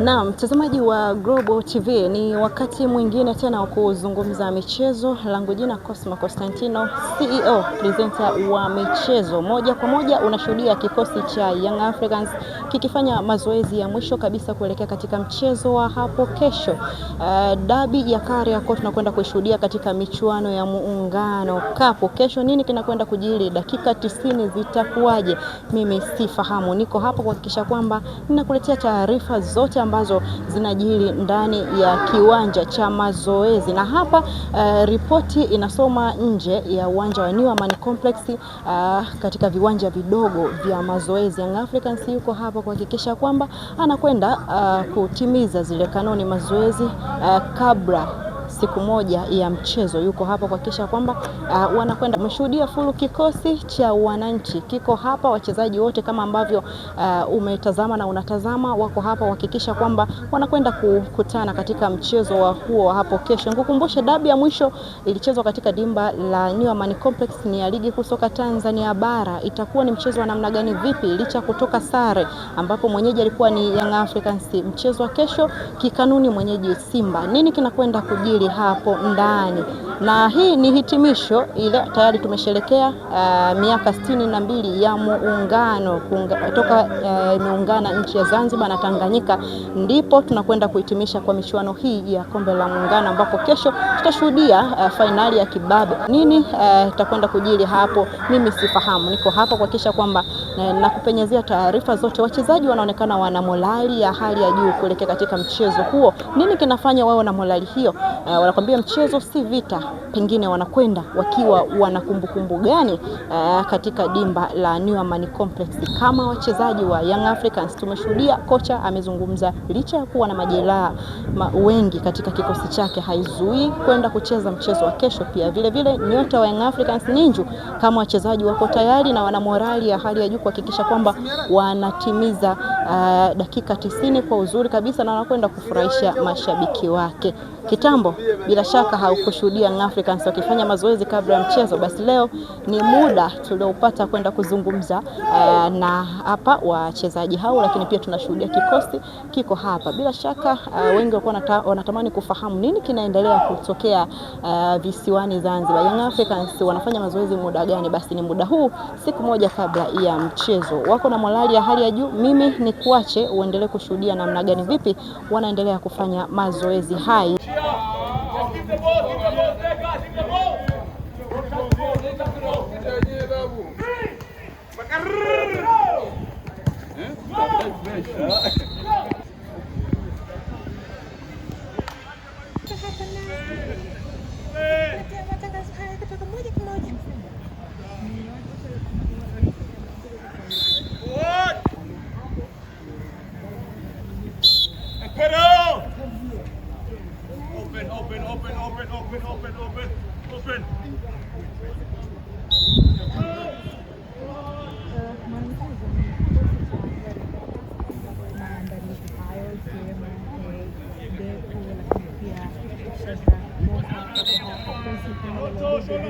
Naam, mtazamaji wa Global TV, ni wakati mwingine tena wa kuzungumza michezo. Langu jina Cosma Constantino, CEO presenter wa michezo. Moja kwa moja unashuhudia kikosi cha Young Africans kikifanya mazoezi ya mwisho kabisa kuelekea katika mchezo wa hapo kesho. Dabi ya Kariakoo tunakwenda kushuhudia katika michuano ya Muungano Cup. Kesho nini kinakwenda kujiri? Dakika 90 zitakuwaje? Mimi sifahamu. Niko hapa kuhakikisha kwamba ninakuletea taarifa zote ambazo zinajiri ndani ya kiwanja cha mazoezi. Na hapa ripoti inasoma nje ya uwanja wa New Amaan Complex, katika viwanja vidogo vya mazoezi. Young Africans yuko hapa kuhakikisha kwamba anakwenda kutimiza zile kanuni mazoezi kabla siku moja ya mchezo. Yuko hapa kuhakikisha kwamba wanakwenda. Umeshuhudia full kikosi cha wananchi kiko hapa, wachezaji wote kama ambavyo umetazama na unatazama wako hapa kuhakikisha kwamba wanakwenda kukutana katika mchezo wa huo hapo kesho. Nikukumbushe dabi ya mwisho ilichezwa katika dimba la New Amaan Complex, ni ya ligi kusoka Tanzania bara. Itakuwa ni mchezo wa namna gani vipi licha kutoka sare ambapo mwenyeji alikuwa ni Young Africans? Mchezo wa kesho kikanuni mwenyeji Simba. Nini kinakwenda kujiri hapo ndani? Na hii ni hitimisho ile tayari tumesherekea miaka 62 ya muungano kutoka muungana nchi ya Zanzibar na Tanganyika, ndipo tunakwenda kuhitimisha kwa michuano hii ya kombe la muungano, ambapo kesho tutashuhudia finali ya kibabe. Nini itakwenda kujiri hapo mimi sifahamu. Niko hapa kuhakikisha kwamba nakupenyezea taarifa zote. Wachezaji wanaonekana wana morali ya hali ya juu kuelekea katika mchezo huo. Nini kinafanya wao na morali hiyo? Wanakuambia mchezo si vita, pengine wanakwenda wakiwa wana kumbukumbu gani katika dimba la New Amaan Complex. Kama wachezaji wa Young Africans tumeshuhudia kocha amezungumza, licha ya kuwa na majeraha wengi katika kikosi chake haizui kwenda kucheza mchezo wa kesho. Pia vile vile nyota wa Young Africans Ninju, kama wachezaji wako tayari na wana morali ya hali ya juu kuhakikisha kwamba wanatimiza dakika 90 kwa uzuri kabisa na wanakwenda kufurahisha mashabiki wake. Kitambo bila shaka haukushuhudia Young Africans wakifanya mazoezi kabla ya mchezo, basi leo ni muda tuliopata kwenda kuzungumza na hapa wachezaji hao, lakini pia tunashuhudia kikosi kiko hapa. Bila shaka wengi walikuwa wanatamani kufahamu nini kinaendelea kutokea visiwani Zanzibar. Young Africans wanafanya mazoezi muda gani? Basi ni muda huu, siku moja kabla ya mchezo. Wako na morali ya hali ya juu. Mimi ni kuache uendelee kushuhudia namna gani vipi wanaendelea kufanya mazoezi hai. Open.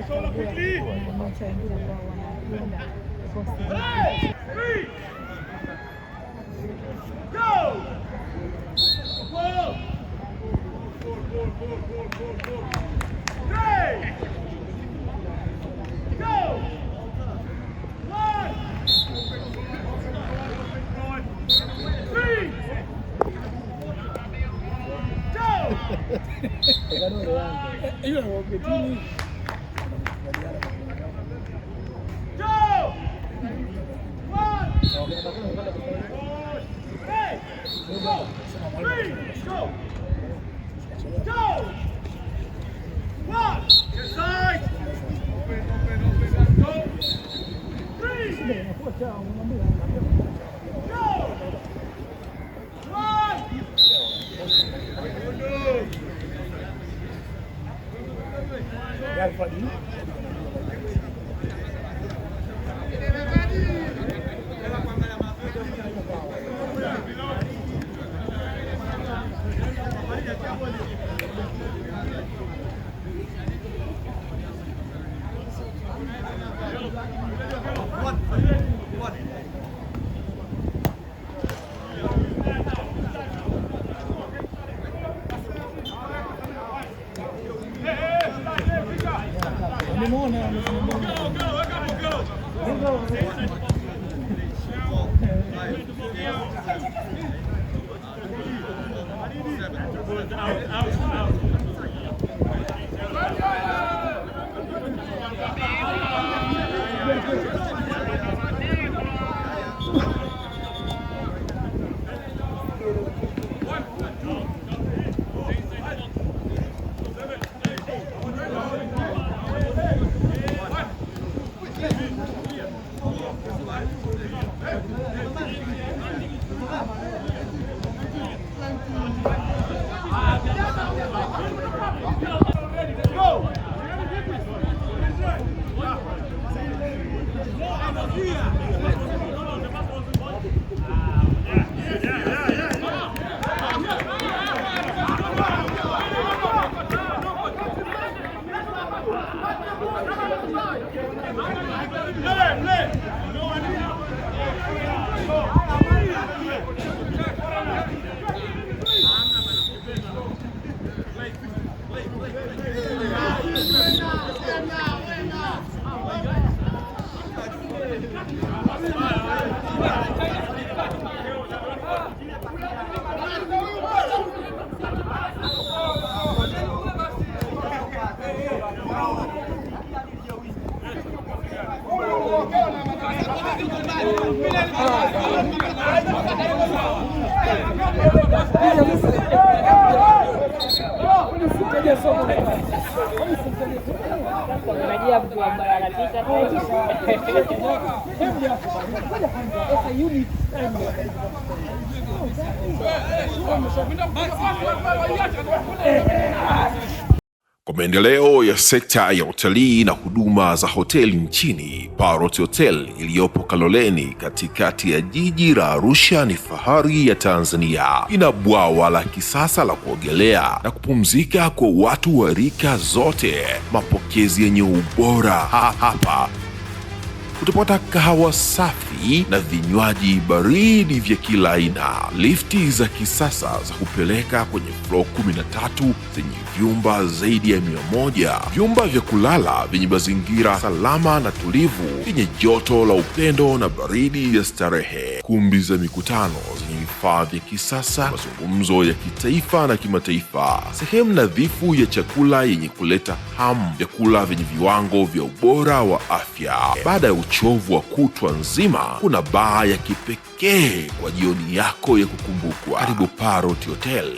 Solo quickly. Go! Goal! Hey! Go! One! 3! Kwa maendeleo ya sekta ya utalii na huduma za hoteli nchini, Parrot Hotel iliyopo Kaloleni katikati ya jiji la Arusha ni fahari ya Tanzania. Ina bwawa la kisasa la kuogelea na kupumzika kwa watu wa rika zote, mapokezi yenye ubora. Hapa utapata kahawa safi na vinywaji baridi vya kila aina, lifti za kisasa za kupeleka kwenye floor 13 zenye vyumba zaidi ya 100, vyumba vya kulala vyenye mazingira salama na tulivu, vyenye joto la upendo na baridi ya starehe, kumbi za mikutano zenye vifaa vya kisasa, mazungumzo ya kitaifa na kimataifa, sehemu nadhifu ya chakula yenye kuleta hamu, vyakula vyenye viwango vya ubora wa afya. Baada ya uchovu wa kutwa nzima, kuna baa ya kipekee kwa jioni yako ya kukumbukwa. Karibu Parrot Hotel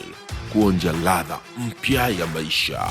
kuonja ladha mpya ya maisha.